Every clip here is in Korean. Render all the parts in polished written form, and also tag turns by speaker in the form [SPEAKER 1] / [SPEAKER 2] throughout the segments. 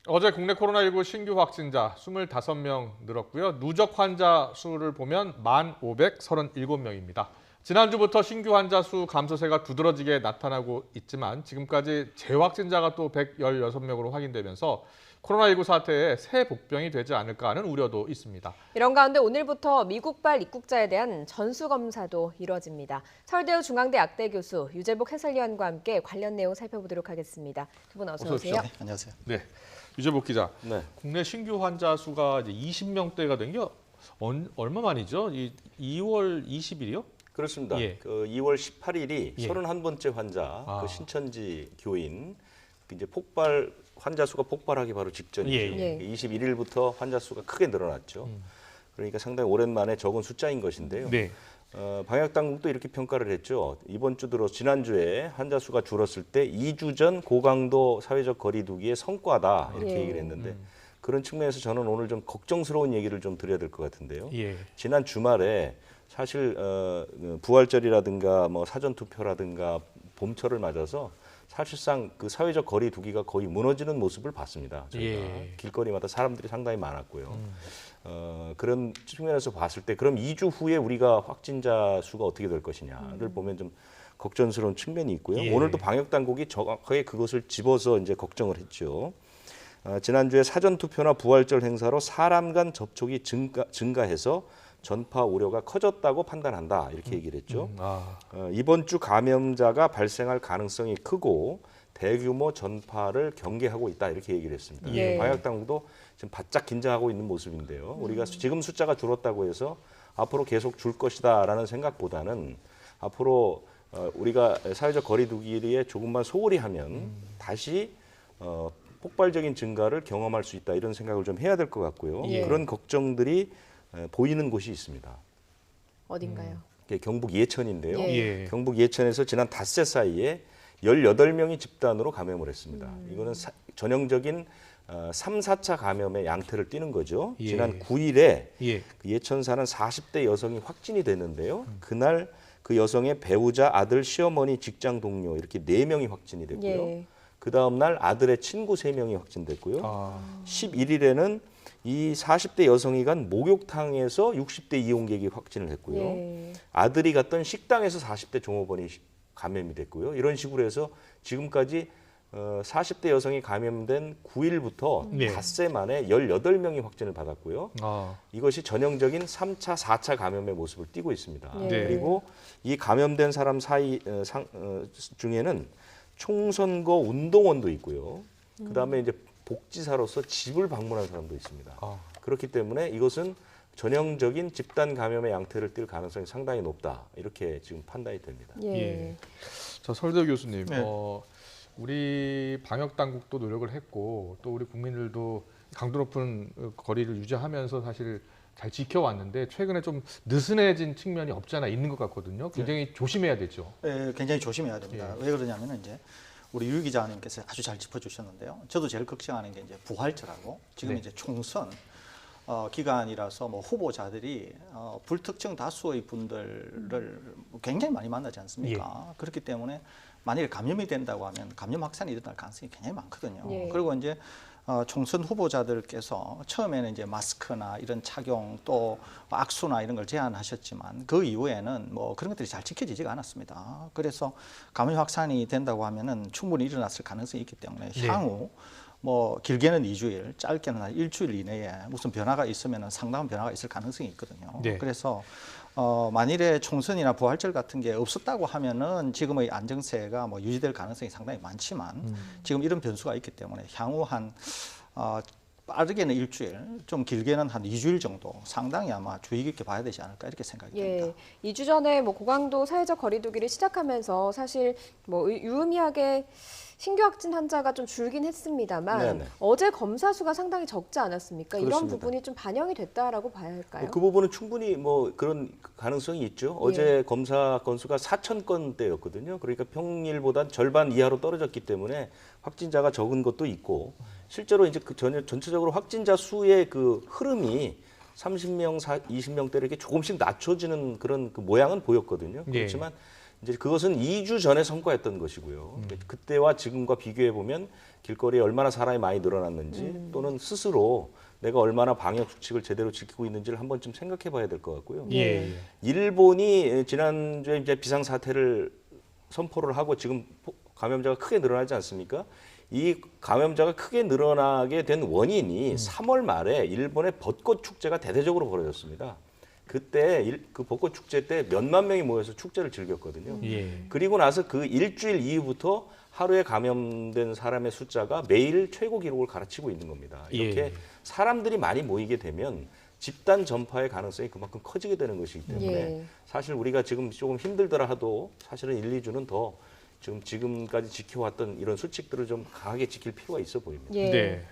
[SPEAKER 1] 어제 국내 코로나19 신규 확진자 25명 늘었고요. 누적 환자 수를 보면 1,537명입니다. 지난주부터 신규 환자 수 감소세가 두드러지게 나타나고 있지만 지금까지 재확진자가 또 116명으로 확인되면서 코로나19 사태에 새 복병이 되지 않을까 하는 우려도 있습니다.
[SPEAKER 2] 이런 가운데 오늘부터 미국발 입국자에 대한 전수검사도 이뤄집니다. 서울대우 중앙대 약대 교수 유재복 해설위원과 함께 관련 내용 살펴보도록 하겠습니다. 두 분 어서 오세요.
[SPEAKER 3] 네, 안녕하세요.
[SPEAKER 1] 네, 유재복 기자.
[SPEAKER 3] 네.
[SPEAKER 1] 국내 신규 환자 수가 이제 20명대가 된 게 얼마 만이죠? 2월 20일이요?
[SPEAKER 3] 그렇습니다.
[SPEAKER 1] 예.
[SPEAKER 3] 그 2월 18일이
[SPEAKER 1] 예.
[SPEAKER 3] 31번째 환자,
[SPEAKER 1] 아.
[SPEAKER 3] 그 신천지 교인 이제 환자 수가 폭발하기 바로 직전이죠.
[SPEAKER 2] 예.
[SPEAKER 3] 21일부터 환자 수가 크게 늘어났죠. 그러니까 상당히 오랜만에 적은 숫자인 것인데요.
[SPEAKER 1] 네.
[SPEAKER 3] 방역 당국도 이렇게 평가를 했죠. 이번 주 들어 지난주에 환자 수가 줄었을 때 2주 전 고강도 사회적 거리두기의 성과다 이렇게
[SPEAKER 2] 예.
[SPEAKER 3] 얘기를 했는데 그런 측면에서 저는 오늘 좀 걱정스러운 얘기를 좀 드려야 될 것 같은데요.
[SPEAKER 1] 예.
[SPEAKER 3] 지난 주말에 사실 부활절이라든가 뭐 사전 투표라든가 봄철을 맞아서 사실상 그 사회적 거리 두기가 거의 무너지는 모습을 봤습니다. 저희가
[SPEAKER 1] 예.
[SPEAKER 3] 길거리마다 사람들이 상당히 많았고요. 그런 측면에서 봤을 때 그럼 2주 후에 우리가 확진자 수가 어떻게 될 것이냐를 보면 좀 걱정스러운 측면이 있고요.
[SPEAKER 1] 예.
[SPEAKER 3] 오늘도 방역 당국이 정확하게 그것을 집어서 이제 걱정을 했죠. 지난주에 사전 투표나 부활절 행사로 사람 간 접촉이 증가해서 전파 우려가 커졌다고 판단한다 이렇게 얘기를 했죠. 이번 주 감염자가 발생할 가능성이 크고 대규모 전파를 경계하고 있다 이렇게 얘기를 했습니다.
[SPEAKER 2] 예.
[SPEAKER 3] 방역 당국도 지금 바짝 긴장하고 있는 모습인데요. 우리가 지금 숫자가 줄었다고 해서 앞으로 계속 줄 것이다라는 생각보다는 앞으로 우리가 사회적 거리두기에 조금만 소홀히 하면 다시 폭발적인 증가를 경험할 수 있다 이런 생각을 좀 해야 될 것 같고요.
[SPEAKER 2] 예.
[SPEAKER 3] 그런 걱정들이 보이는 곳이 있습니다.
[SPEAKER 2] 어딘가요?
[SPEAKER 3] 이게 경북 예천인데요.
[SPEAKER 2] 예.
[SPEAKER 1] 예.
[SPEAKER 3] 경북 예천에서 지난 닷새 사이에 18명이 집단으로 감염을 했습니다. 이거는 전형적인 3, 4차 감염의 양태를 띠는 거죠.
[SPEAKER 1] 예.
[SPEAKER 3] 지난 9일에
[SPEAKER 1] 예.
[SPEAKER 3] 그 예천 사는 40대 여성이 확진이 됐는데요. 그날 그 여성의 배우자, 아들, 시어머니, 직장 동료 이렇게 4명이 확진이 됐고요.
[SPEAKER 2] 예.
[SPEAKER 3] 그 다음 날 아들의 친구 3명이 확진됐고요. 11일에는 이 40대 여성이 간 목욕탕에서 60대 이용객이 확진을 했고요.
[SPEAKER 2] 예.
[SPEAKER 3] 아들이 갔던 식당에서 40대 종업원이 감염이 됐고요. 이런 식으로 해서 지금까지 40대 여성이 감염된 9일부터
[SPEAKER 1] 네.
[SPEAKER 3] 닷새 만에 18명이 확진을 받았고요. 이것이 전형적인 3차, 4차 감염의 모습을 띠고 있습니다.
[SPEAKER 2] 네.
[SPEAKER 3] 그리고 이 감염된 사람 중에는 총선거 운동원도 있고요. 그다음에 이제 복지사로서 집을 방문한 사람도 있습니다. 그렇기 때문에 이것은 전형적인 집단 감염의 양태를 띌 가능성이 상당히 높다. 이렇게 지금 판단이 됩니다.
[SPEAKER 2] 예.
[SPEAKER 1] 자, 설대 교수님,
[SPEAKER 3] 네.
[SPEAKER 1] 우리 방역 당국도 노력을 했고 또 우리 국민들도 강도 높은 거리를 유지하면서 사실 잘 지켜왔는데 최근에 좀 느슨해진 측면이 없지 않아 있는 것 같거든요. 굉장히 조심해야 되죠.
[SPEAKER 4] 네, 굉장히 조심해야 됩니다. 왜 그러냐면은 이제 우리 유 기자님께서 아주 잘 짚어주셨는데요. 저도 제일 걱정하는 게 이제 부활절하고 지금
[SPEAKER 1] 네.
[SPEAKER 4] 이제 총선 기간이라서 뭐 후보자들이 불특정 다수의 분들을 굉장히 많이 만나지 않습니까? 그렇기 때문에 만약에 감염이 된다고 하면 감염 확산이 일어날 가능성이 굉장히 많거든요.
[SPEAKER 2] 예.
[SPEAKER 4] 그리고 이제 총선 후보자들께서 처음에는 이제 마스크나 이런 착용 또 악수나 이런 걸 제한하셨지만 그 이후에는 뭐 그런 것들이 잘 지켜지지가 않았습니다. 그래서 감염 확산이 된다고 하면은 충분히 일어났을 가능성이 있기 때문에 향후 뭐 길게는 2주일, 짧게는 한 일주일 이내에 무슨 변화가 있으면은 상당한 변화가 있을 가능성이 있거든요.
[SPEAKER 1] 네.
[SPEAKER 4] 그래서 만일에 총선이나 부활절 같은 게 없었다고 하면은 지금의 안정세가 뭐 유지될 가능성이 상당히 많지만 지금 이런 변수가 있기 때문에 향후 한 빠르게는 일주일, 좀 길게는 한 2주일 정도 상당히 아마 주의 깊게 봐야 되지 않을까 이렇게 생각이 듭니다.
[SPEAKER 2] 2주 전에 뭐 고강도 사회적 거리두기를 시작하면서 사실 뭐 유의미하게 신규 확진 환자가 좀 줄긴 했습니다만
[SPEAKER 3] 네네.
[SPEAKER 2] 어제 검사 수가 상당히 적지 않았습니까? 이런
[SPEAKER 3] 그렇습니다.
[SPEAKER 2] 부분이 좀 반영이 됐다라고 봐야 할까요?
[SPEAKER 3] 그 부분은 충분히 뭐 그런 가능성이 있죠. 어제 검사 건수가 4,000건대였거든요. 그러니까 평일보다 절반 이하로 떨어졌기 때문에 확진자가 적은 것도 있고 실제로 이제 그 전체적으로 확진자 수의 그 흐름이 30명, 20명대 이렇게 조금씩 낮춰지는 그런 그 모양은 보였거든요.
[SPEAKER 1] 예.
[SPEAKER 3] 그렇지만 이제 그것은 2주 전에 성과였던 것이고요. 그때와 지금과 비교해 보면 길거리에 얼마나 사람이 많이 늘어났는지 또는 스스로 내가 얼마나 방역 수칙을 제대로 지키고 있는지를 한 번쯤 생각해 봐야 될 것 같고요.
[SPEAKER 1] 예.
[SPEAKER 3] 일본이 지난주에 이제 비상 사태를 선포를 하고 지금 감염자가 크게 늘어나지 않습니까? 이 감염자가 크게 늘어나게 된 원인이 3월 말에 일본의 벚꽃 축제가 대대적으로 벌어졌습니다. 그때 그 벚꽃 축제 때 몇만 명이 모여서 축제를 즐겼거든요.
[SPEAKER 1] 예.
[SPEAKER 3] 그리고 나서 그 일주일 이후부터 하루에 감염된 사람의 숫자가 매일 최고 기록을 갈아치고 있는 겁니다. 이렇게
[SPEAKER 1] 예.
[SPEAKER 3] 사람들이 많이 모이게 되면 집단 전파의 가능성이 그만큼 커지게 되는 것이기 때문에
[SPEAKER 2] 예.
[SPEAKER 3] 사실 우리가 지금 조금 힘들더라 하도 사실은 1, 2주는 더 지금까지 지켜왔던 이런 수칙들을 좀 강하게 지킬 필요가 있어 보입니다.
[SPEAKER 2] 예.
[SPEAKER 1] 네.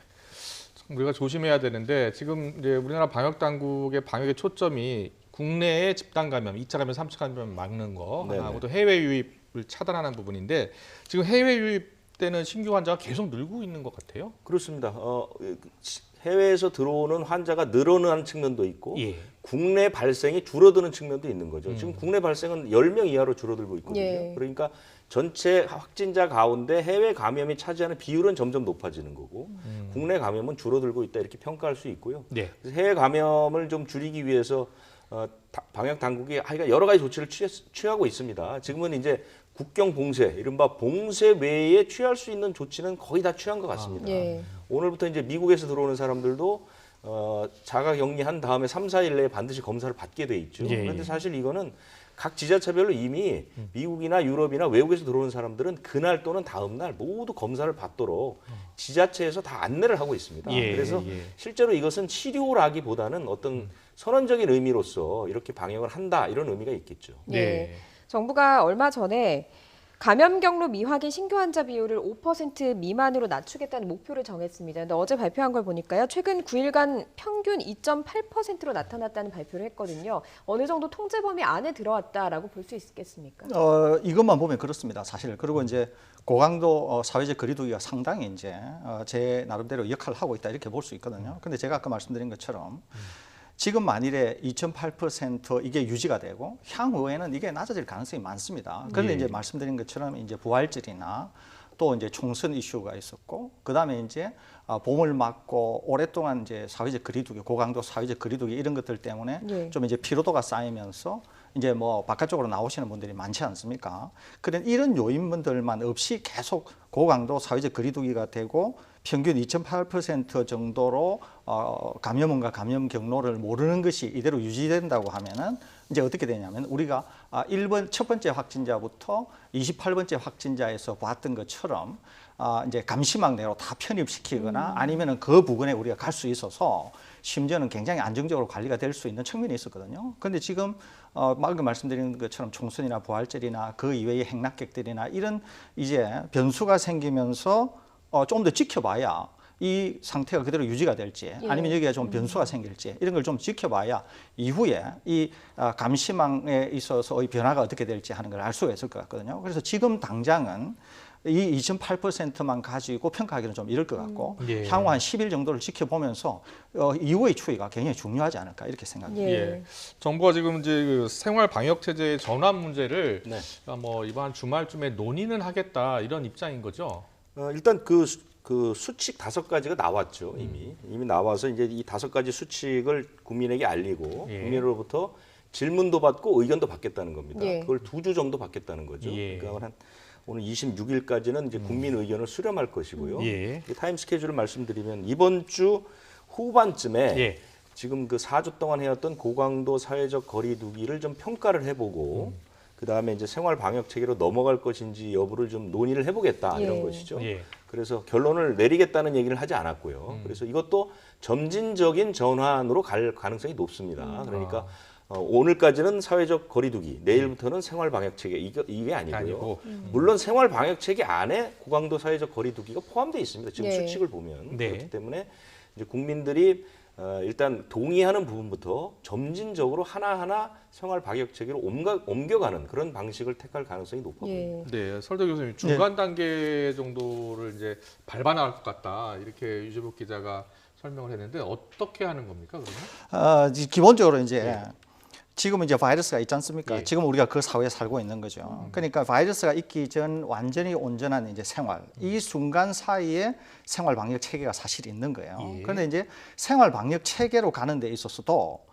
[SPEAKER 1] 참 우리가 조심해야 되는데 지금 이제 우리나라 방역 당국의 방역의 초점이 국내의 집단 감염, 2차 감염, 3차 감염 막는 거
[SPEAKER 3] 네네.
[SPEAKER 1] 하나하고 또 해외 유입을 차단하는 부분인데 지금 해외 유입되는 신규 환자가 계속 늘고 있는 것 같아요.
[SPEAKER 3] 그렇습니다. 해외에서 들어오는 환자가 늘어나는 측면도 있고
[SPEAKER 1] 예.
[SPEAKER 3] 국내 발생이 줄어드는 측면도 있는 거죠. 지금 국내 발생은 10명 이하로 줄어들고 있거든요.
[SPEAKER 2] 예.
[SPEAKER 3] 그러니까 전체 확진자 가운데 해외 감염이 차지하는 비율은 점점 높아지는 거고 국내 감염은 줄어들고 있다 이렇게 평가할 수 있고요.
[SPEAKER 1] 네.
[SPEAKER 3] 그래서 해외 감염을 좀 줄이기 위해서 방역 당국이 하여간 여러 가지 조치를 취하고 있습니다. 지금은 이제 국경 봉쇄, 이른바 봉쇄 외에 취할 수 있는 조치는 거의 다 취한 것 같습니다.
[SPEAKER 2] 예.
[SPEAKER 3] 오늘부터 이제 미국에서 들어오는 사람들도 자가 격리한 다음에 3, 4일 내에 반드시 검사를 받게 돼 있죠.
[SPEAKER 1] 예,
[SPEAKER 3] 그런데
[SPEAKER 1] 예.
[SPEAKER 3] 사실 이거는 각 지자체별로 이미 미국이나 유럽이나 외국에서 들어오는 사람들은 그날 또는 다음 날 모두 검사를 받도록 지자체에서 다 안내를 하고 있습니다.
[SPEAKER 1] 예,
[SPEAKER 3] 그래서
[SPEAKER 1] 예.
[SPEAKER 3] 실제로 이것은 치료라기보다는 어떤 선언적인 의미로서 이렇게 방역을 한다 이런 의미가 있겠죠.
[SPEAKER 1] 네.
[SPEAKER 2] 예. 정부가 얼마 전에 감염 경로 미확인 신규 환자 비율을 5% 미만으로 낮추겠다는 목표를 정했습니다. 근데 어제 발표한 걸 보니까요. 최근 9일간 평균 2.8%로 나타났다는 발표를 했거든요. 어느 정도 통제 범위 안에 들어왔다라고 볼 수 있겠습니까?
[SPEAKER 4] 이것만 보면 그렇습니다. 사실 그리고 이제 고강도 사회적 거리두기가 상당히 이제 제 나름대로 역할을 하고 있다 이렇게 볼 수 있거든요. 근데 제가 아까 말씀드린 것처럼 지금 만일에 2.8% 이게 유지가 되고 향후에는 이게 낮아질 가능성이 많습니다. 그런데
[SPEAKER 1] 예.
[SPEAKER 4] 이제 말씀드린 것처럼 이제 부활절이나 또 이제 총선 이슈가 있었고 그다음에 이제 봄을 맞고 오랫동안 이제 사회적 거리두기, 고강도 사회적 거리두기 이런 것들 때문에
[SPEAKER 2] 예.
[SPEAKER 4] 좀 이제 피로도가 쌓이면서 이제 뭐 바깥쪽으로 나오시는 분들이 많지 않습니까? 그런 이런 요인분들만 없이 계속 고강도 사회적 거리두기가 되고 평균 2.8% 정도로 감염원과 감염 경로를 모르는 것이 이대로 유지된다고 하면은 이제 어떻게 되냐면 우리가 첫 번째 확진자부터 28번째 확진자에서 봤던 것처럼 이제 감시망 내로 다 편입시키거나 아니면은 그 부근에 우리가 갈 수 있어서 심지어는 굉장히 안정적으로 관리가 될 수 있는 측면이 있었거든요. 그런데 지금 방금 말씀드린 것처럼 총선이나 부활절이나 그 이외의 행락객들이나 이런 이제 변수가 생기면서 좀 더 지켜봐야 이 상태가 그대로 유지가 될지 아니면 여기가 좀 변수가 생길지 이런 걸 좀 지켜봐야 이후에 이 감시망에 있어서의 변화가 어떻게 될지 하는 걸 알 수가 있을 것 같거든요. 그래서 지금 당장은 이 2.8%만 가지고 평가하기는 좀 이럴 것 같고
[SPEAKER 1] 예.
[SPEAKER 4] 향후 한 10일 정도를 지켜보면서 이후의 추이가 굉장히 중요하지 않을까 이렇게 생각합니다.
[SPEAKER 2] 예.
[SPEAKER 1] 정부가 지금 이제 그 생활 방역 체제의 전환 문제를
[SPEAKER 3] 네.
[SPEAKER 1] 뭐 이번 주말쯤에 논의는 하겠다 이런 입장인 거죠.
[SPEAKER 3] 일단 그 수칙 5가지가 나왔죠. 이미 나와서 이제 이 5가지 수칙을 국민에게 알리고
[SPEAKER 1] 예.
[SPEAKER 3] 국민으로부터 질문도 받고 의견도 받겠다는 겁니다.
[SPEAKER 2] 예.
[SPEAKER 3] 그걸 2주 정도 받겠다는 거죠.
[SPEAKER 1] 예.
[SPEAKER 3] 그러니까 한 오늘 26일까지는 이제 국민 의견을 수렴할 것이고요.
[SPEAKER 1] 예.
[SPEAKER 3] 이 타임 스케줄을 말씀드리면 이번 주 후반쯤에
[SPEAKER 1] 예.
[SPEAKER 3] 지금 그 4주 동안 해왔던 고강도 사회적 거리두기를 좀 평가를 해보고 그다음에 이제 생활 방역 체계로 넘어갈 것인지 여부를 좀 논의를 해보겠다 이런
[SPEAKER 2] 예.
[SPEAKER 3] 것이죠.
[SPEAKER 1] 예.
[SPEAKER 3] 그래서 결론을 내리겠다는 얘기를 하지 않았고요. 그래서 이것도 점진적인 전환으로 갈 가능성이 높습니다. 그러니까 오늘까지는 사회적 거리두기, 내일부터는 생활 방역 체계 이게 아니고요.
[SPEAKER 1] 아니고.
[SPEAKER 3] 물론 생활 방역 체계 안에 고강도 사회적 거리두기가 포함되어 있습니다. 지금
[SPEAKER 2] 네.
[SPEAKER 3] 수칙을 보면
[SPEAKER 1] 네.
[SPEAKER 3] 그렇기 때문에 이제 국민들이 일단 동의하는 부분부터 점진적으로 하나하나 생활 방역 체계로 옮겨가는 그런 방식을 택할 가능성이 높아 보입니다.
[SPEAKER 2] 예.
[SPEAKER 1] 네, 설대 교수님 중간 단계 정도를 이제 밟아 나갈 것 같다 이렇게 유재복 기자가 설명을 했는데 어떻게 하는 겁니까 그러면?
[SPEAKER 4] 기본적으로 이제 지금은 이제 바이러스가 있지 않습니까?
[SPEAKER 1] 예.
[SPEAKER 4] 지금 우리가 그 사회에 살고 있는 거죠. 그러니까 바이러스가 있기 전 완전히 온전한 이제 생활, 이 순간 사이에 생활 방역 체계가 사실 있는 거예요.
[SPEAKER 1] 예.
[SPEAKER 4] 그런데 이제 생활 방역 체계로 가는 데 있어서도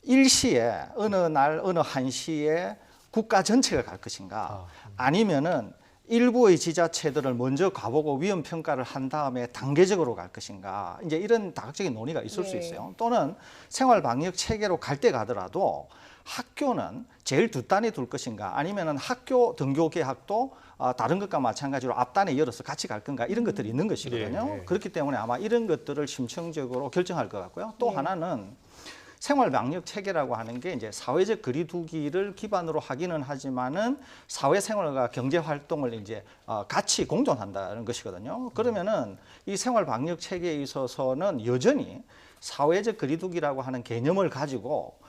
[SPEAKER 4] 일시에 어느 날 어느 한시에 국가 전체가 갈 것인가, 아니면은 일부의 지자체들을 먼저 가보고 위험 평가를 한 다음에 단계적으로 갈 것인가, 이제 이런 다각적인 논의가 있을 수
[SPEAKER 2] 네.
[SPEAKER 4] 있어요. 또는 생활 방역 체계로 갈 때 가더라도 학교는 제일 뒷단에 둘 것인가, 아니면은 학교 등교 개학도 다른 것과 마찬가지로 앞단에 열어서 같이 갈 건가, 이런 것들이 있는 것이거든요.
[SPEAKER 1] 네, 네.
[SPEAKER 4] 그렇기 때문에 아마 이런 것들을 심층적으로 결정할 것 같고요. 또
[SPEAKER 2] 네.
[SPEAKER 4] 하나는 생활 방역 체계라고 하는 게 이제 사회적 거리두기를 기반으로 하기는 하지만은 사회 생활과 경제 활동을 이제 같이 공존한다는 것이거든요. 그러면은 이 생활 방역 체계에 있어서는 여전히 사회적 거리두기라고 하는 개념을 가지고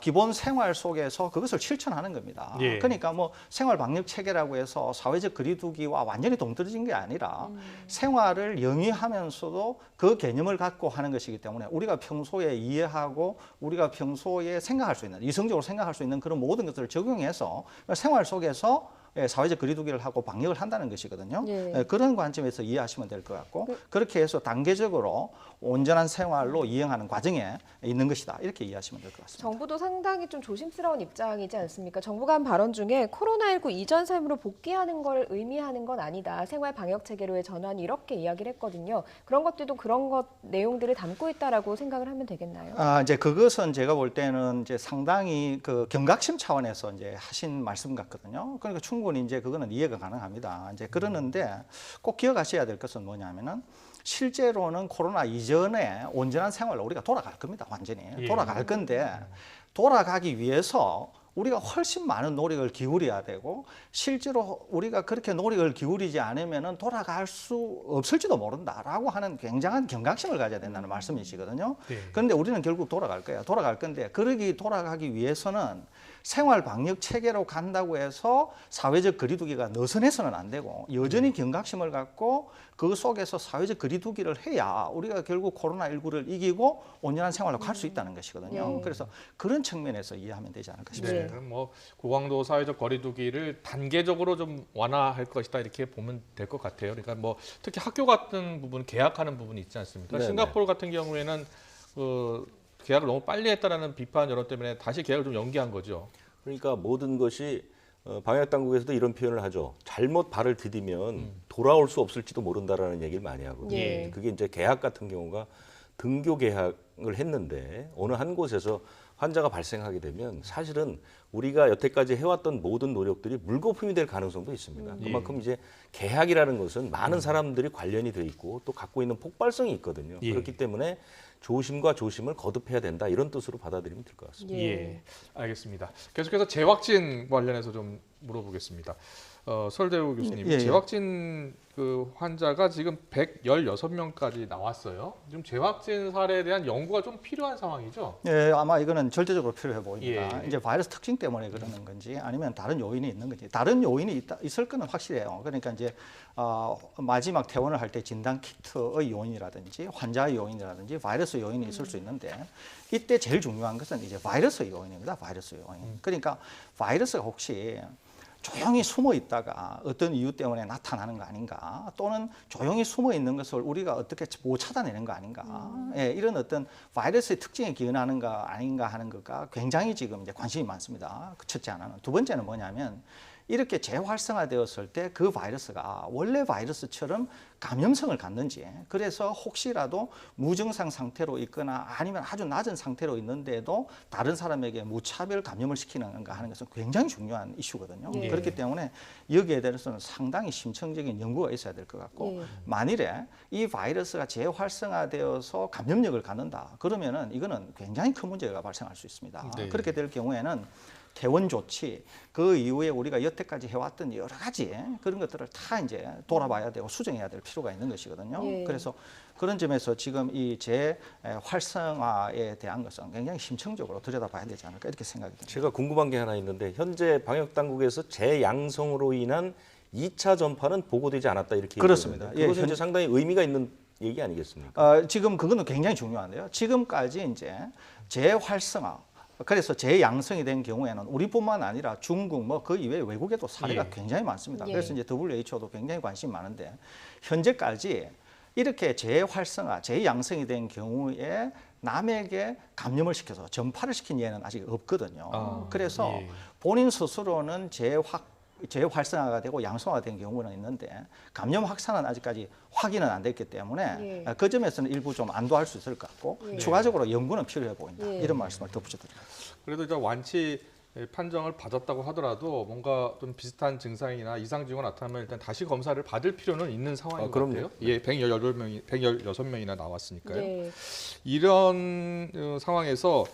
[SPEAKER 4] 기본 생활 속에서 그것을 실천하는 겁니다.
[SPEAKER 1] 예.
[SPEAKER 4] 그러니까 뭐 생활 방역 체계라고 해서 사회적 거리두기와 완전히 동떨어진 게 아니라 생활을 영위하면서도 그 개념을 갖고 하는 것이기 때문에 우리가 평소에 이해하고 우리가 평소에 생각할 수 있는, 이성적으로 생각할 수 있는 그런 모든 것들을 적용해서 생활 속에서 사회적 거리두기를 하고 방역을 한다는 것이거든요.
[SPEAKER 2] 예.
[SPEAKER 4] 그런 관점에서 이해하시면 될 것 같고, 그렇게 해서 단계적으로 온전한 생활로 이행하는 과정에 있는 것이다, 이렇게 이해하시면 될 것 같습니다.
[SPEAKER 2] 정부도 상당히 좀 조심스러운 입장이지 않습니까? 정부가 한 발언 중에 코로나19 이전 삶으로 복귀하는 걸 의미하는 건 아니다. 생활 방역 체계로의 전환, 이렇게 이야기를 했거든요. 그런 것들도 그런 것 내용들을 담고 있다라고 생각을 하면 되겠나요?
[SPEAKER 4] 이제 그것은 제가 볼 때는 이제 상당히 그 경각심 차원에서 이제 하신 말씀 같거든요. 그러니까 충분히 이제 그거는 이해가 가능합니다. 이제 그러는데 꼭 기억하셔야 될 것은 뭐냐면은 실제로는 코로나 이전에 온전한 생활로 우리가 돌아갈 겁니다. 완전히 돌아갈 건데, 돌아가기 위해서 우리가 훨씬 많은 노력을 기울여야 되고, 실제로 우리가 그렇게 노력을 기울이지 않으면은 돌아갈 수 없을지도 모른다라고 하는 굉장한 경각심을 가져야 된다는 말씀이시거든요.
[SPEAKER 1] 네.
[SPEAKER 4] 그런데 우리는 결국 돌아갈 거예요. 돌아갈 건데, 돌아가기 위해서는 생활 방역 체계로 간다고 해서 사회적 거리두기가 느슨해서는 안 되고, 여전히 경각심을 갖고 그 속에서 사회적 거리두기를 해야 우리가 결국 코로나19를 이기고 온전한 생활로 갈 수 있다는 것이거든요.
[SPEAKER 2] 네.
[SPEAKER 4] 그래서 그런 측면에서 이해하면 되지 않을까 싶습니다.
[SPEAKER 1] 네, 그럼 뭐 고강도 사회적 거리두기를 단계적으로 좀 완화할 것이다, 이렇게 보면 될 것 같아요. 그러니까 뭐 특히 학교 같은 부분, 개학하는 부분이 있지 않습니까?
[SPEAKER 3] 네네.
[SPEAKER 1] 싱가포르 같은 경우에는 계약을 너무 빨리 했다라는 비판 여론 때문에 다시 계약을 좀 연기한 거죠.
[SPEAKER 3] 그러니까 모든 것이 방역 당국에서도 이런 표현을 하죠. 잘못 발을 디디면 돌아올 수 없을지도 모른다라는 얘기를 많이 하거든요.
[SPEAKER 2] 예.
[SPEAKER 3] 그게 이제 개학 같은 경우가 등교 개학을 했는데 어느 한 곳에서 환자가 발생하게 되면 사실은 우리가 여태까지 해왔던 모든 노력들이 물거품이 될 가능성도 있습니다. 그만큼 이제 개학이라는 것은 많은 사람들이 관련이 돼 있고 또 갖고 있는 폭발성이 있거든요.
[SPEAKER 1] 예.
[SPEAKER 3] 그렇기 때문에 조심과 조심을 거듭해야 된다, 이런 뜻으로 받아들이면 될 것 같습니다.
[SPEAKER 1] 예, 알겠습니다. 계속해서 재확진 관련해서 좀 물어보겠습니다. 설대우 교수님,
[SPEAKER 4] 예.
[SPEAKER 1] 재확진 그 환자가 지금 116명까지 나왔어요. 지금 재확진 사례에 대한 연구가 좀 필요한 상황이죠?
[SPEAKER 4] 예, 아마 이거는 절대적으로 필요해 보입니다.
[SPEAKER 1] 예.
[SPEAKER 4] 이제 바이러스 특징 때문에 그러는 건지 아니면 다른 요인이 있는 건지, 다른 요인이 있을 거는 확실해요. 그러니까 이제 마지막 퇴원을 할 때 진단 키트의 요인이라든지 환자의 요인이라든지 바이러스 요인이 있을 수 있는데, 이때 제일 중요한 것은 이제 바이러스 요인입니다. 바이러스 요인. 그러니까 바이러스가 혹시 조용히 숨어 있다가 어떤 이유 때문에 나타나는 거 아닌가, 또는 조용히 숨어 있는 것을 우리가 어떻게 못 찾아내는 거 아닌가, 예, 이런 어떤 바이러스의 특징에 기인하는 거 아닌가 하는 것과 굉장히 지금 이제 관심이 많습니다. 첫째 하나는. 두 번째는 뭐냐면, 이렇게 재활성화되었을 때 그 바이러스가 원래 바이러스처럼 감염성을 갖는지, 그래서 혹시라도 무증상 상태로 있거나 아니면 아주 낮은 상태로 있는데도 다른 사람에게 무차별 감염을 시키는가 하는 것은 굉장히 중요한 이슈거든요.
[SPEAKER 2] 예.
[SPEAKER 4] 그렇기 때문에 여기에 대해서는 상당히 심층적인 연구가 있어야 될 것 같고,
[SPEAKER 2] 예.
[SPEAKER 4] 만일에 이 바이러스가 재활성화되어서 감염력을 갖는다, 그러면은 이거는 굉장히 큰 문제가 발생할 수 있습니다.
[SPEAKER 1] 네.
[SPEAKER 4] 그렇게 될 경우에는 퇴원 조치, 그 이후에 우리가 여태까지 해왔던 여러 가지 그런 것들을 다 이제 돌아봐야 되고 수정해야 될 필요가 있는 것이거든요.
[SPEAKER 2] 예.
[SPEAKER 4] 그래서 그런 점에서 지금 이 재활성화에 대한 것은 굉장히 심층적으로 들여다봐야 되지 않을까, 이렇게 생각이 듭니다.
[SPEAKER 3] 제가 궁금한 게 하나 있는데, 현재 방역 당국에서 재양성으로 인한 2차 전파는 보고되지 않았다, 이렇게
[SPEAKER 4] 그렇습니다.
[SPEAKER 3] 얘기했는데, 그것은
[SPEAKER 4] 예,
[SPEAKER 3] 이제 상당히 의미가 있는 얘기 아니겠습니까?
[SPEAKER 4] 지금 그거는 굉장히 중요한데요. 지금까지 이제 재활성화, 그래서 재양성이 된 경우에는 우리뿐만 아니라 중국 뭐 그 이외 외국에도 사례가
[SPEAKER 1] 예.
[SPEAKER 4] 굉장히 많습니다.
[SPEAKER 2] 예.
[SPEAKER 4] 그래서 이제 WHO도 굉장히 관심이 많은데 현재까지 이렇게 재활성화, 재양성이 된 경우에 남에게 감염을 시켜서 전파를 시킨 예는 아직 없거든요.
[SPEAKER 1] 아,
[SPEAKER 4] 그래서
[SPEAKER 1] 예.
[SPEAKER 4] 본인 스스로는 재활성화가 되고 양성화가 된 경우는 있는데 감염 확산은 아직까지 확인은 안 됐기 때문에
[SPEAKER 2] 예.
[SPEAKER 4] 그 점에서는 일부 좀 안도할 수 있을 것 같고
[SPEAKER 2] 예.
[SPEAKER 4] 추가적으로 연구는 필요해 보인다.
[SPEAKER 2] 예.
[SPEAKER 4] 이런 말씀을 덧붙여드립니다.
[SPEAKER 1] 그래도 이제 완치 판정을 받았다고 하더라도 뭔가 좀 비슷한 증상이나 이상 징후가 나타나면 일단 다시 검사를 받을 필요는 있는 상황인 것
[SPEAKER 3] 그럼요.
[SPEAKER 1] 같아요. 예, 116명이나 나왔으니까요.
[SPEAKER 2] 예.
[SPEAKER 1] 이런 상황에서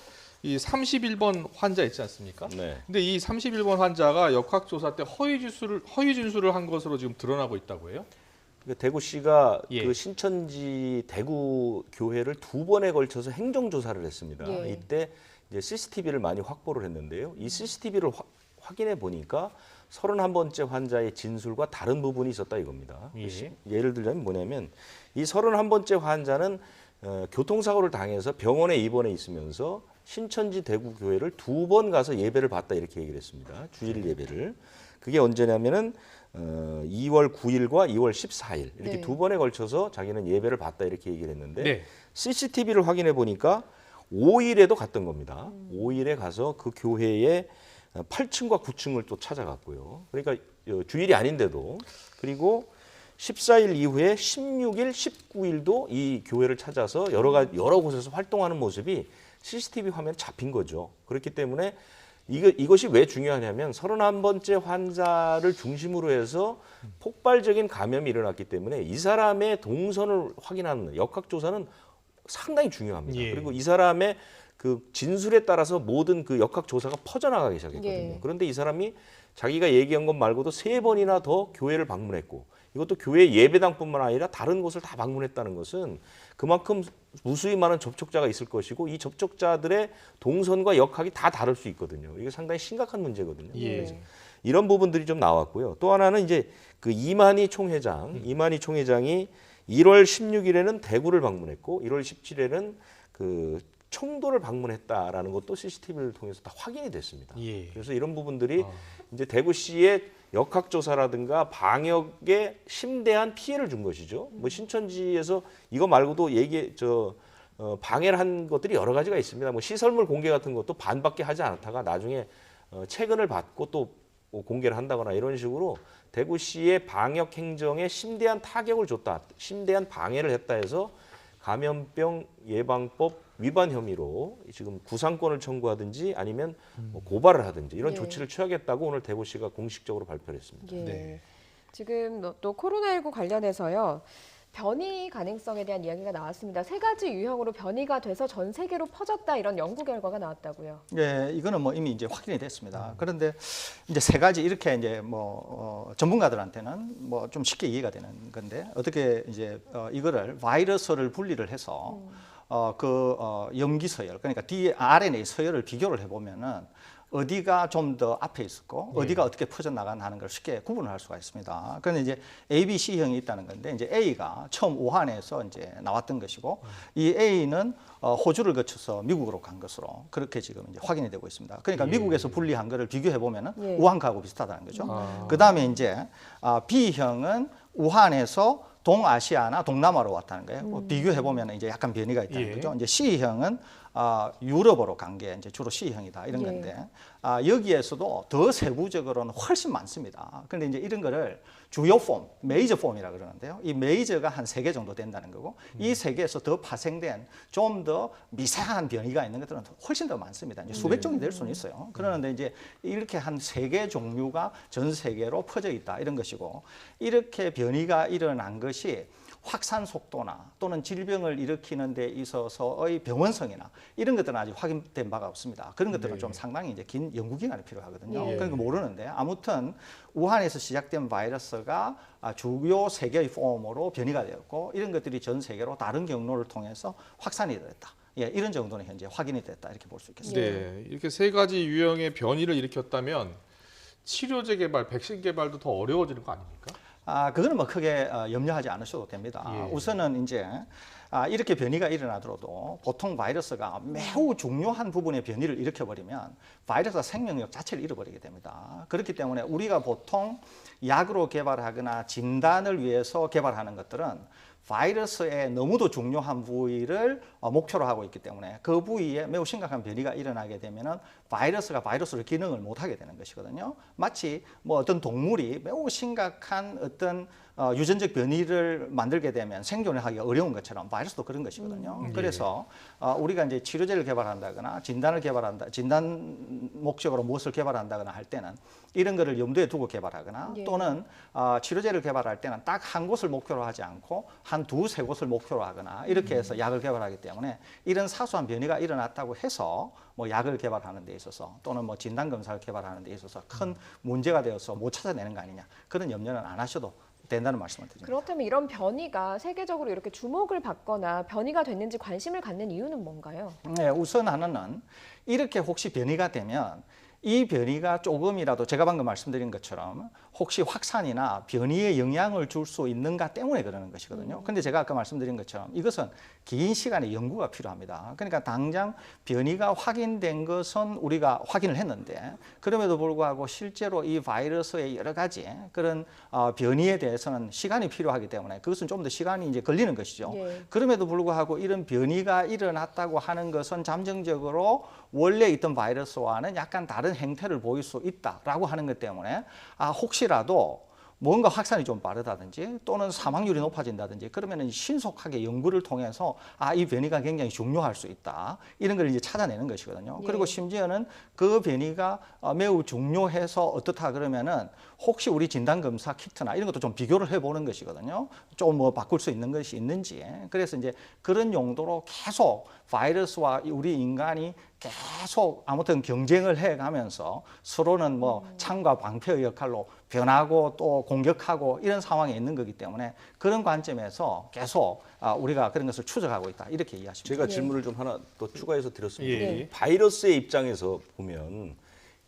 [SPEAKER 1] 이 31번 환자 있지 않습니까?
[SPEAKER 3] 네.
[SPEAKER 1] 근데 이 31번 환자가 역학조사 때 허위 진술을 한 것으로 지금 드러나고 있다고 해요?
[SPEAKER 3] 그러니까 대구시가
[SPEAKER 1] 예.
[SPEAKER 3] 그 신천지 대구 교회를 2번에 걸쳐서 행정 조사를 했습니다.
[SPEAKER 2] 예.
[SPEAKER 3] 이때 이제 CCTV를 많이 확보를 했는데요. 이 CCTV를 확인해 보니까 31번째 환자의 진술과 다른 부분이 있었다 이겁니다.
[SPEAKER 1] 예.
[SPEAKER 3] 예를 들자면 뭐냐면 이 31번째 환자는 교통사고를 당해서 병원에 입원해 있으면서 신천지 대구 교회를 2번 가서 예배를 받다 이렇게 얘기를 했습니다. 주일 예배를. 그게 언제냐면은 2월 9일과 2월 14일 이렇게
[SPEAKER 2] 네.
[SPEAKER 3] 2번에 걸쳐서 자기는 예배를 받다 이렇게 얘기를 했는데
[SPEAKER 1] 네.
[SPEAKER 3] CCTV를 확인해 보니까 5일에도 갔던 겁니다. 5일에 가서 그 교회의 8층과 9층을 또 찾아갔고요. 그러니까 주일이 아닌데도 그리고 14일 이후에 16일, 19일도 이 교회를 찾아서 여러 곳에서 활동하는 모습이 CCTV 화면에 잡힌 거죠. 그렇기 때문에 이것이 왜 중요하냐면 31번째 환자를 중심으로 해서 폭발적인 감염이 일어났기 때문에 이 사람의 동선을 확인하는 역학조사는 상당히 중요합니다.
[SPEAKER 1] 예.
[SPEAKER 3] 그리고 이 사람의 그 진술에 따라서 모든 그 역학조사가 퍼져나가기 시작했거든요.
[SPEAKER 2] 예.
[SPEAKER 3] 그런데 이 사람이 자기가 얘기한 것 말고도 3번이나 더 교회를 방문했고 이것도 교회 예배당뿐만 아니라 다른 곳을 다 방문했다는 것은 그만큼 무수히 많은 접촉자가 있을 것이고 이 접촉자들의 동선과 역학이 다 다를 수 있거든요. 이게 상당히 심각한 문제거든요.
[SPEAKER 1] 예.
[SPEAKER 3] 그래서 이런 부분들이 좀 나왔고요. 또 하나는 이제 그 이만희 총회장이 1월 16일에는 대구를 방문했고 1월 17일에는 그 청도를 방문했다라는 것도 CCTV를 통해서 다 확인이 됐습니다.
[SPEAKER 1] 예.
[SPEAKER 3] 그래서 이런 부분들이 이제 대구시의 역학조사라든가 방역에 심대한 피해를 준 것이죠. 뭐 신천지에서 이거 말고도 방해를 한 것들이 여러 가지가 있습니다. 뭐 시설물 공개 같은 것도 반밖에 하지 않았다가 나중에 체근을 받고 또 공개를 한다거나 이런 식으로 대구시의 방역 행정에 심대한 타격을 줬다, 심대한 방해를 했다 해서 감염병 예방법 위반 혐의로 지금 구상권을 청구하든지 아니면 뭐 고발을 하든지 이런
[SPEAKER 2] 예.
[SPEAKER 3] 조치를 취하겠다고 오늘 대구시가 공식적으로 발표를 했습니다.
[SPEAKER 2] 예.
[SPEAKER 1] 네.
[SPEAKER 2] 지금 또 코로나19 관련해서요. 변이 가능성에 대한 이야기가 나왔습니다. 3가지 유형으로 변이가 돼서 전 세계로 퍼졌다 이런 연구 결과가 나왔다고요.
[SPEAKER 4] 예, 이거는 뭐 이미 이제 확인이 됐습니다. 그런데 이제 3가지 이렇게 이제 전문가들한테는 뭐 좀 쉽게 이해가 되는 건데 어떻게 이제 이거를 바이러스를 분리를 해서 염기 서열 그러니까 RNA 서열을 비교를 해보면은 어디가 좀 더 앞에 있었고 어디가 어떻게 퍼져나가나 하는 걸 쉽게 구분을 할 수가 있습니다. 그런데 이제 A, B, C형이 있다는 건데 이제 A가 처음 우한에서 이제 나왔던 것이고 이 A는 호주를 거쳐서 미국으로 간 것으로 그렇게 지금 이제 확인이 되고 있습니다. 그러니까 미국에서 분리한 거를 비교해 보면은
[SPEAKER 2] 예.
[SPEAKER 4] 우한하고 비슷하다는 거죠. 그다음에 이제 B형은 우한에서 동아시아나 동남아로 왔다는 거예요. 비교해 보면 이제 약간 변이가 있다는
[SPEAKER 1] 예.
[SPEAKER 4] 거죠. 이제 C형은 유럽으로 간 게 이제 주로 C형이다 이런
[SPEAKER 2] 예.
[SPEAKER 4] 건데 여기에서도 더 세부적으로는 훨씬 많습니다. 그런데 이제 이런 거를 주요 폼, 메이저 폼이라 그러는데요. 이 메이저가 한 3개 정도 된다는 거고 이 3개에서 더 파생된 좀 더 미세한 변이가 있는 것들은 훨씬 더 많습니다. 이제 수백 종이 될 수는 있어요. 그러는데 이제 이렇게 한 3개 종류가 전 세계로 퍼져 있다 이런 것이고 이렇게 변이가 일어난 것이 확산 속도나 또는 질병을 일으키는 데 있어서의 병원성이나 이런 것들은 아직 확인된 바가 없습니다. 그런 것들은 좀 상당히 이제 긴 연구 기간이 필요하거든요.
[SPEAKER 2] 예.
[SPEAKER 4] 그러니까 모르는데 아무튼 우한에서 시작된 바이러스가 주요 3개의 폼으로 변이가 되었고 이런 것들이 전 세계로 다른 경로를 통해서 확산이 됐다. 예, 이런 정도는 현재 확인이 됐다 이렇게 볼 수 있겠습니다.
[SPEAKER 1] 네, 이렇게 3가지 유형의 변이를 일으켰다면 치료제 개발, 백신 개발도 더 어려워지는 거 아닙니까?
[SPEAKER 4] 그거는 뭐 크게 염려하지 않으셔도 됩니다.
[SPEAKER 1] 예.
[SPEAKER 4] 우선은 이제 이렇게 변이가 일어나더라도 보통 바이러스가 매우 중요한 부분의 변이를 일으켜버리면 바이러스가 생명력 자체를 잃어버리게 됩니다. 그렇기 때문에 우리가 보통 약으로 개발하거나 진단을 위해서 개발하는 것들은 바이러스의 너무도 중요한 부위를 목표로 하고 있기 때문에 그 부위에 매우 심각한 변이가 일어나게 되면은 바이러스가 바이러스로 기능을 못하게 되는 것이거든요. 마치 뭐 어떤 동물이 매우 심각한 어떤 유전적 변이를 만들게 되면 생존을 하기가 어려운 것처럼 바이러스도 그런 것이거든요. 그래서 우리가 이제 치료제를 개발한다거나 진단 목적으로 무엇을 개발한다거나 할 때는 이런 거를 염두에 두고 개발하거나
[SPEAKER 2] 예.
[SPEAKER 4] 또는 치료제를 개발할 때는 딱 한 곳을 목표로 하지 않고 한 두세 곳을 목표로 하거나 이렇게 해서 약을 개발하기 때문에 이런 사소한 변이가 일어났다고 해서 뭐 약을 개발하는 데 있어서 또는 뭐 진단 검사를 개발하는 데 있어서 큰 문제가 되어서 못 찾아내는 거 아니냐, 그런 염려는 안 하셔도 된다는 말씀을 드립니다.
[SPEAKER 2] 그렇다면 이런 변이가 세계적으로 이렇게 주목을 받거나 변이가 됐는지 관심을 갖는 이유는 뭔가요?
[SPEAKER 4] 네, 우선 하나는 이렇게 혹시 변이가 되면 이 변이가 조금이라도 제가 방금 말씀드린 것처럼 혹시 확산이나 변이에 영향을 줄 수 있는가 때문에 그러는 것이거든요. 근데 제가 아까 말씀드린 것처럼 이것은 긴 시간의 연구가 필요합니다. 그러니까 당장 변이가 확인된 것은 우리가 확인을 했는데 그럼에도 불구하고 실제로 이 바이러스의 여러 가지 그런 변이에 대해서는 시간이 필요하기 때문에 그것은 좀 더 시간이 이제 걸리는 것이죠.
[SPEAKER 2] 예.
[SPEAKER 4] 그럼에도 불구하고 이런 변이가 일어났다고 하는 것은 잠정적으로 원래 있던 바이러스와는 약간 다른 행태를 보일 수 있다라고 하는 것 때문에 혹시라도 뭔가 확산이 좀 빠르다든지 또는 사망률이 높아진다든지 그러면 신속하게 연구를 통해서 이 변이가 굉장히 중요할 수 있다, 이런 걸 이제 찾아내는 것이거든요.
[SPEAKER 2] 예.
[SPEAKER 4] 그리고 심지어는 그 변이가 매우 중요해서 어떻다 그러면은 혹시 우리 진단 검사 키트나 이런 것도 좀 비교를 해보는 것이거든요. 좀 뭐 바꿀 수 있는 것이 있는지. 그래서 이제 그런 용도로 계속 바이러스와 우리 인간이 계속 아무튼 경쟁을 해가면서 서로는 뭐 창과 방패의 역할로 변하고 또 공격하고 이런 상황에 있는 거기 때문에 그런 관점에서 계속 우리가 그런 것을 추적하고 있다, 이렇게 이해하시면
[SPEAKER 3] 제가
[SPEAKER 2] 예.
[SPEAKER 3] 질문을 좀 하나 더 추가해서 드렸습니다.
[SPEAKER 1] 예.
[SPEAKER 3] 바이러스의 입장에서 보면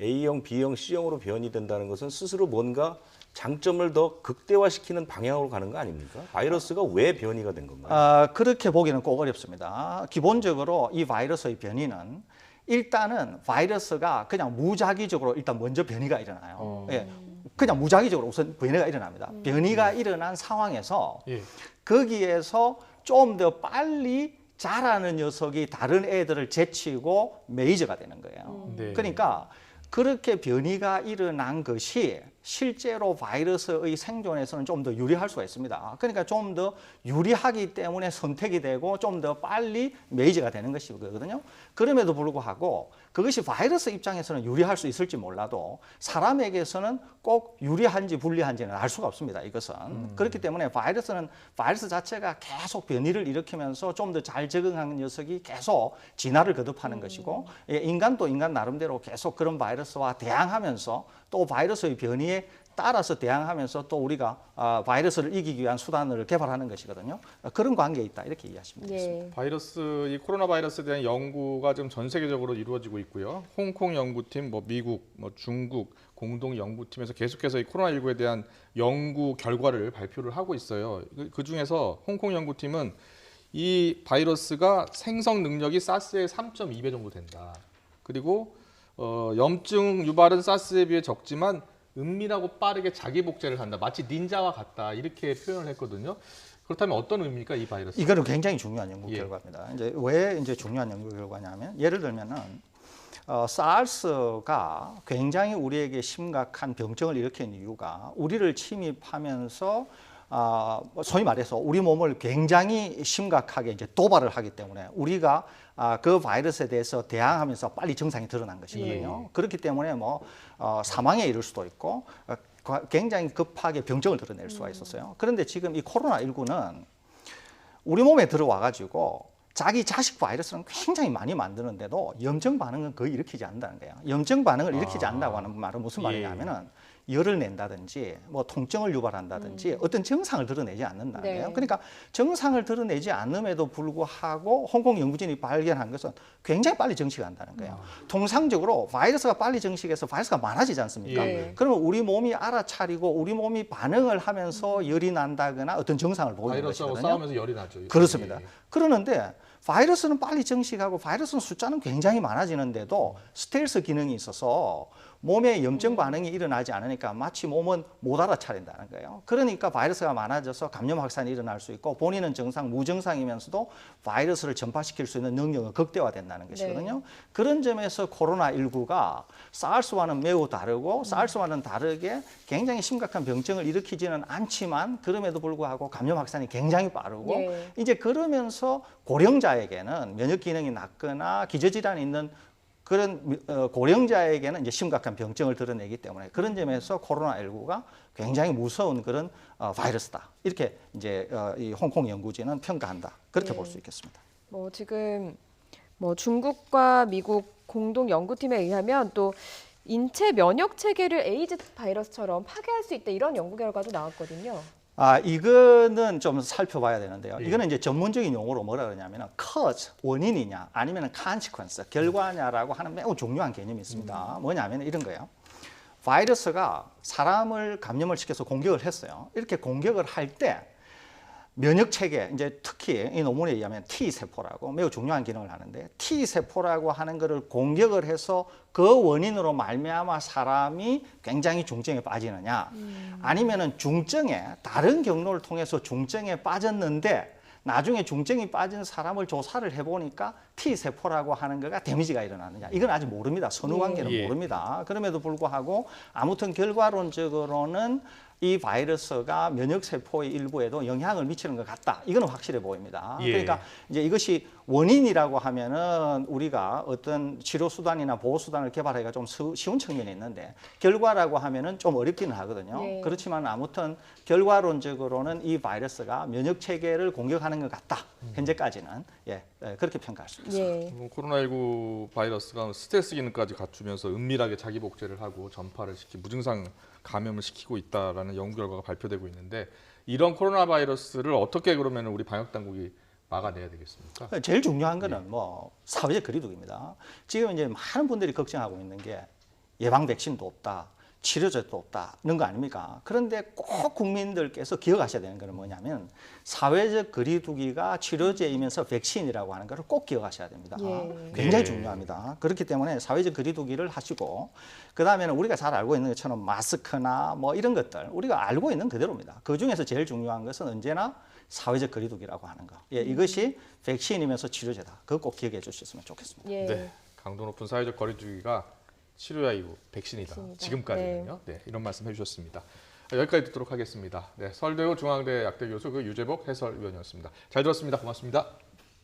[SPEAKER 3] A형, B형, C형으로 변이된다는 것은 스스로 뭔가 장점을 더 극대화시키는 방향으로 가는 거 아닙니까? 바이러스가 왜 변이가 된 건가요?
[SPEAKER 4] 그렇게 보기는 꼭 어렵습니다. 기본적으로 이 바이러스의 변이는 일단은 바이러스가 그냥 무작위적으로 일단 먼저 변이가 일어나요. 예. 그냥 무작위적으로 우선 변이가 일어납니다. 변이가 일어난 상황에서
[SPEAKER 1] 예.
[SPEAKER 4] 거기에서 좀 더 빨리 자라는 녀석이 다른 애들을 제치고 메이저가 되는 거예요.
[SPEAKER 1] 네.
[SPEAKER 4] 그러니까 그렇게 변이가 일어난 것이 실제로 바이러스의 생존에서는 좀 더 유리할 수가 있습니다. 그러니까 좀 더 유리하기 때문에 선택이 되고 좀 더 빨리 메이저가 되는 것이거든요. 그럼에도 불구하고 그것이 바이러스 입장에서는 유리할 수 있을지 몰라도 사람에게서는 꼭 유리한지 불리한지는 알 수가 없습니다. 이것은. 그렇기 때문에 바이러스 자체가 계속 변이를 일으키면서 좀 더 잘 적응하는 녀석이 계속 진화를 거듭하는 것이고, 인간도 인간 나름대로 계속 그런 바이러스와 대항하면서 또 바이러스의 변이에 따라서 대항하면서 또 우리가 바이러스를 이기기 위한 수단을 개발하는 것이거든요. 그런 관계에 있다, 이렇게 이해하시면 되겠습니다.
[SPEAKER 2] 예.
[SPEAKER 1] 바이러스, 이 코로나 바이러스에 대한 연구가 지금 전 세계적으로 이루어지고 있고요. 홍콩 연구팀, 미국, 중국 공동 연구팀에서 계속해서 이 코로나19에 대한 연구 결과를 발표를 하고 있어요. 그 중에서 홍콩 연구팀은 이 바이러스가 생성 능력이 사스의 3.2배 정도 된다. 그리고 염증 유발은 사스에 비해 적지만 은밀하고 빠르게 자기 복제를 한다. 마치 닌자와 같다. 이렇게 표현을 했거든요. 그렇다면 어떤 의미입니까, 이 바이러스?
[SPEAKER 4] 이거는 굉장히 중요한 연구
[SPEAKER 1] 예.
[SPEAKER 4] 결과입니다. 이제 왜 이제 중요한 연구 결과냐면 예를 들면은 사르스가 굉장히 우리에게 심각한 병증을 일으킨 이유가 우리를 침입하면서 소위 말해서 우리 몸을 굉장히 심각하게 이제 도발을 하기 때문에 우리가 그 바이러스에 대해서 대항하면서 빨리 증상이 드러난 것이거든요. 그렇기 때문에 사망에 이를 수도 있고 굉장히 급하게 병증을 드러낼 수가 있었어요. 그런데 지금 이 코로나19는 우리 몸에 들어와 가지고 자기 자식 바이러스는 굉장히 많이 만드는데도 염증 반응은 거의 일으키지 않는다는 거예요. 염증 반응을 일으키지 않는다고 하는 말은 무슨 말이냐면은 열을 낸다든지 뭐 통증을 유발한다든지 어떤 증상을 드러내지 않는다는
[SPEAKER 2] 네.
[SPEAKER 4] 거예요. 그러니까 증상을 드러내지 않음에도 불구하고 홍콩 연구진이 발견한 것은 굉장히 빨리 증식한다는 거예요. 통상적으로 바이러스가 빨리 증식해서 바이러스가 많아지지 않습니까?
[SPEAKER 2] 예.
[SPEAKER 4] 그러면 우리 몸이 알아차리고 우리 몸이 반응을 하면서 열이 난다거나 어떤 증상을 보이는
[SPEAKER 1] 바이러스하고
[SPEAKER 4] 것이거든요.
[SPEAKER 1] 싸우면서 열이 나죠.
[SPEAKER 4] 그렇습니다.
[SPEAKER 1] 예.
[SPEAKER 4] 그러는데 바이러스는 빨리 증식하고 바이러스는 숫자는 굉장히 많아지는데도 스텔스 기능이 있어서 몸에 염증 반응이 일어나지 않으니까 마치 몸은 못 알아차린다는 거예요. 그러니까 바이러스가 많아져서 감염 확산이 일어날 수 있고 본인은 증상, 무증상이면서도 바이러스를 전파시킬 수 있는 능력은 극대화된다는 것이거든요. 그런 점에서 코로나19가 사르스와는 매우 다르고 사르스와는 다르게 굉장히 심각한 병증을 일으키지는 않지만 그럼에도 불구하고 감염 확산이 굉장히 빠르고
[SPEAKER 2] 예.
[SPEAKER 4] 이제 그러면서 고령자에게는 면역 기능이 낮거나 기저질환이 있는 그런 고령자에게는 이제 심각한 병증을 드러내기 때문에 그런 점에서 코로나19가 굉장히 무서운 그런 바이러스다. 이렇게 이제 이 홍콩 연구진은 평가한다. 그렇게
[SPEAKER 2] 네.
[SPEAKER 4] 볼 수 있겠습니다.
[SPEAKER 2] 뭐 지금 뭐 중국과 미국 공동 연구팀에 의하면 또 인체 면역 체계를 에이즈 바이러스처럼 파괴할 수 있다 이런 연구 결과도 나왔거든요.
[SPEAKER 4] 이거는 좀 살펴봐야 되는데요. 이거는 이제 전문적인 용어로 뭐라 그러냐면 cause, 원인이냐 아니면 consequence, 결과냐라고 하는 매우 중요한 개념이 있습니다. 뭐냐면 이런 거예요. 바이러스가 사람을 감염을 시켜서 공격을 했어요. 이렇게 공격을 할 때 면역 체계, 이제 특히 이 논문에 의하면 T 세포라고 매우 중요한 기능을 하는데 T 세포라고 하는 것을 공격을 해서 그 원인으로 말미암아 사람이 굉장히 중증에 빠지느냐, 아니면은 중증에 다른 경로를 통해서 중증에 빠졌는데 나중에 중증이 빠진 사람을 조사를 해보니까 T 세포라고 하는 거가 데미지가 일어나느냐, 이건 아직 모릅니다. 선후 관계는
[SPEAKER 1] 예.
[SPEAKER 4] 모릅니다. 그럼에도 불구하고 아무튼 결과론적으로는 이 바이러스가 면역 세포의 일부에도 영향을 미치는 것 같다. 이거는 확실해 보입니다.
[SPEAKER 1] 예.
[SPEAKER 4] 그러니까 이제 이것이 원인이라고 하면은 우리가 어떤 치료 수단이나 보호 수단을 개발하기가 좀 쉬운 측면이 있는데 결과라고 하면은 좀 어렵기는 하거든요.
[SPEAKER 2] 예.
[SPEAKER 4] 그렇지만 아무튼 결과론적으로는 이 바이러스가 면역 체계를 공격하는 것 같다. 현재까지는 그렇게 평가할 수 있습니다.
[SPEAKER 2] 예.
[SPEAKER 1] 코로나19 바이러스가 스텔스 기능까지 갖추면서 은밀하게 자기 복제를 하고 전파를 시키 무증상 감염을 시키고 있다라는 연구 결과가 발표되고 있는데 이런 코로나 바이러스를 어떻게 그러면 우리 방역 당국이 막아내야 되겠습니까?
[SPEAKER 4] 제일 중요한 거는 뭐 사회적 거리두기입니다. 지금 이제 많은 분들이 걱정하고 있는 게 예방 백신도 없다, 치료제도 없다는 거 아닙니까? 그런데 꼭 국민들께서 기억하셔야 되는 거는 뭐냐면 사회적 거리두기가 치료제이면서 백신이라고 하는 것을 꼭 기억하셔야 됩니다.
[SPEAKER 2] 예.
[SPEAKER 4] 굉장히
[SPEAKER 1] 예.
[SPEAKER 4] 중요합니다. 그렇기 때문에 사회적 거리두기를 하시고 그다음에는 우리가 잘 알고 있는 것처럼 마스크나 뭐 이런 것들 우리가 알고 있는 그대로입니다. 그중에서 제일 중요한 것은 언제나 사회적 거리두기라고 하는 거. 이것이 백신이면서 치료제다. 그거 꼭 기억해 주셨으면 좋겠습니다.
[SPEAKER 2] 예.
[SPEAKER 1] 네, 강도 높은 사회적 거리두기가 치료야 이후 백신이다.
[SPEAKER 2] 백신이다.
[SPEAKER 1] 지금까지는요. 네, 이런 말씀 해주셨습니다. 여기까지 듣도록 하겠습니다. 네, 서울대우 중앙대 약대 교수 유재복 해설위원이었습니다. 잘 들었습니다. 고맙습니다.